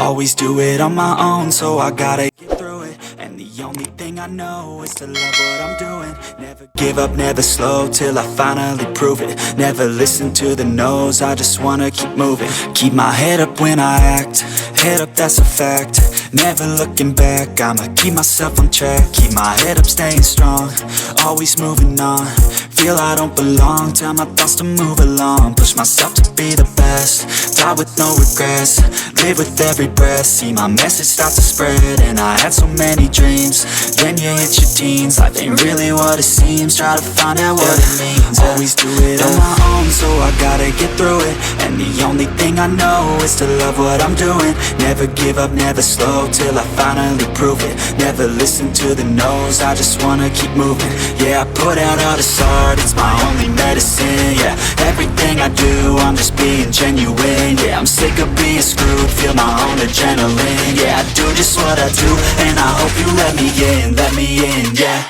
Always do it on my own, so I gotta get through it. And the only thing I know is to love what I'm doing. Never give up, never slow, till I finally prove it. Never listen to the no's, I just wanna keep moving. Keep my head up when I act, head up, that's a fact. Never looking back, I'ma keep myself on track. Keep my head up, staying strong, always moving on. Feel I don't belong, tell my thoughts to move along. Push myself to be the best, die with no regrets. Live with every breath, see my message start to spread. And I had so many dreams, then you hit your teens. Life ain't really what it seems, try to find out what it means. Always do it on my own, so I gotta get through it. And the only thing I know is to love what I'm doing. Never give up, never slow, till I finally prove it. Never listen to the no's, I just wanna keep moving. Yeah, I put out all this art, it's my only medicine. Yeah, everything I do, I'm just being genuine. Yeah, I'm sick of being screwed, feel my own adrenaline. Yeah, I do just what I do, and I hope you let me in, yeah.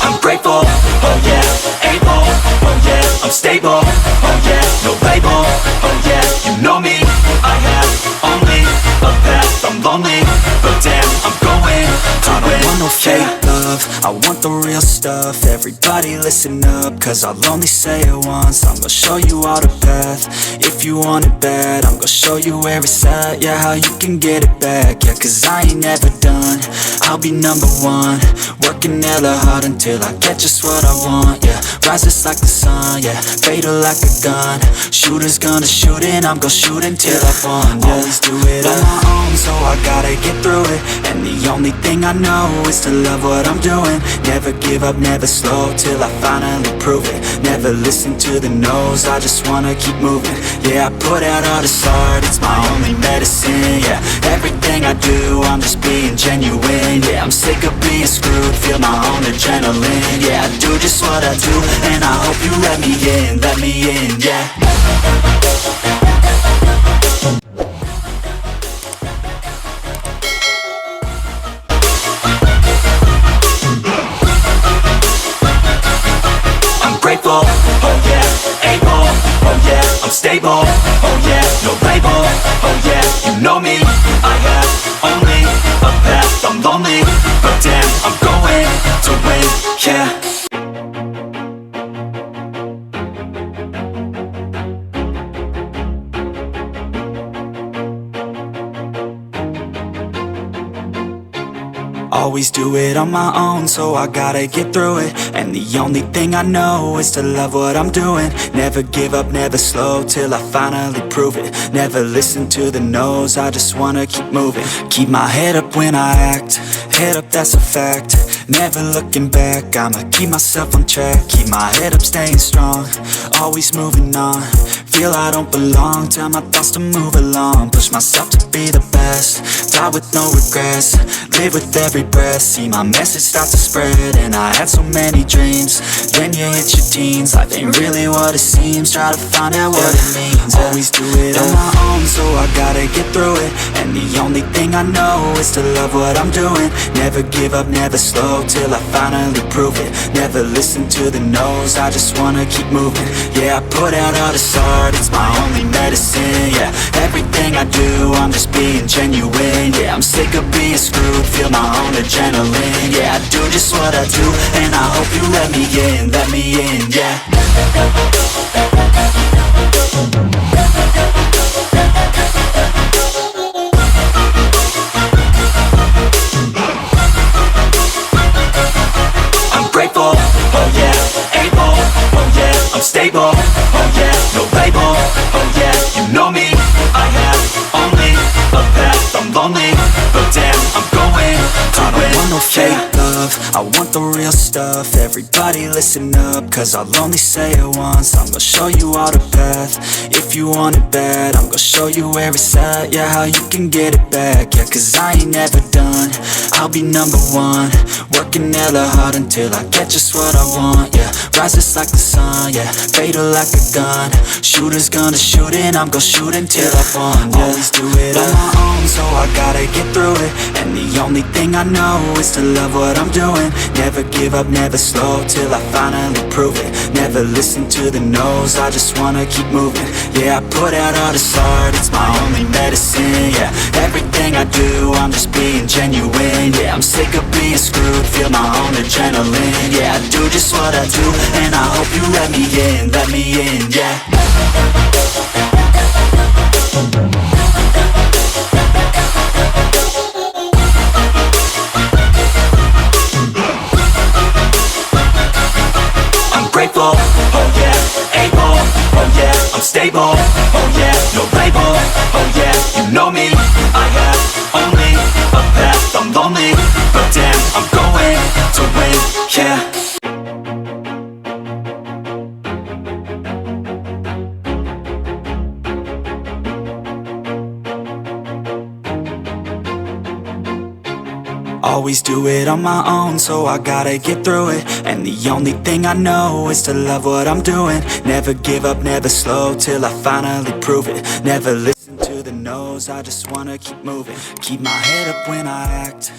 I'm grateful, oh yeah, able, oh yeah, I'm stable, oh yeah, no label, oh yeah, you know me, I have only a path, I'm lonely, but damn, I'm going to win. I don't want no fake love, I want the real stuff. Everybody listen up, cause I'll only say it once. I'm gonna show you all the path, if you want it bad. I'm gonna show you where it's at, yeah, how you can get it back. Yeah, cause I ain't never done, I'll be number one. Working hella hard until I get just what I want, yeah. Rises like the sun, yeah, fatal like a gun. Shooters gonna shoot and I'm gonna shoot until I won, yeah. Always do it on my own, so I gotta get through it. And the only thing I know is to love what I'm doing. Never give up, never slow, till I finally prove it. Never listen to the no's, I just wanna keep moving. Yeah, I put out all this art, it's my only medicine. Yeah, everything I do, I'm just being genuine. Yeah, I'm sick of being screwed, feel my own adrenaline. Yeah, I do just what I do, and I hope you let me in, yeah. Grateful, oh yeah, able, oh yeah, I'm stable, oh yeah, no label, oh yeah, you know me, I have only a path, I'm lonely, but damn, I'm going to win, yeah. Always do it on my own, so I gotta get through it. And the only thing I know is to love what I'm doing. Never give up, never slow, till I finally prove it. Never listen to the no's, I just wanna keep moving. Keep my head up when I act, head up, that's a fact. Never looking back, I'ma keep myself on track. Keep my head up, staying strong, always moving on. Feel I don't belong, tell my thoughts to move along. Push myself to be the best, die with no regrets. Live with every breath, see my message start to spread. And I had so many dreams, then you hit your teens. Life ain't really what it seems, try to find out what it means. Always do it on my own, so I gotta get through it. And the only thing I know is to love what I'm doing. Never give up, never slow, till I finally prove it. Never listen to the no's, I just wanna keep moving. Yeah, I put out all this art, it's my only medicine. Yeah, everything I do, I'm just being genuine. Yeah, I'm sick of being screwed, feel my own adrenaline. Yeah, I do just what I do, and I hope you let me in, yeah. I'm grateful, oh yeah, able, oh yeah, I'm stable, oh yeah, no label, oh yeah, you know me, I have only a path, I'm lonely, but damn, I'm going to win. I don't want no fake love, I want the real stuff. stuff. Everybody listen up, cause I'll only say it once. I'm gonna show you all the path. If you want it bad, I'm gonna show you where it's at. Yeah, how you can get it back. Yeah, cause I ain't never done. I'll be number one, working hella hard until I get just what I want. Yeah, rises like the sun, yeah, fatal like a gun. Shooters gonna shoot and I'm gonna shoot until I won. Yeah, always do it on my own, so I gotta get through it. And the only thing I know is to love what I'm doing. Never give up, never slow, till I finally prove it. Never listen to the no's, I just wanna keep moving. Yeah, I put out all this art, it's my only medicine. Yeah, everything I do, I'm just being genuine. Yeah, I'm sick of being screwed, feel my own adrenaline. Yeah, I do just what I do, and I hope you let me in, yeah. I'm grateful, oh yeah, able, oh yeah, I'm stable, oh yeah, no label, oh yeah, you know me, I have only a path, I'm lonely, but damn, I'm going to win, yeah. Always do it on my own, so I gotta get through it. And the only thing I know is to love what I'm doing. Never give up, never slow, till I finally prove it. Never listen to the no's, I just wanna keep moving. Keep my head up when I act,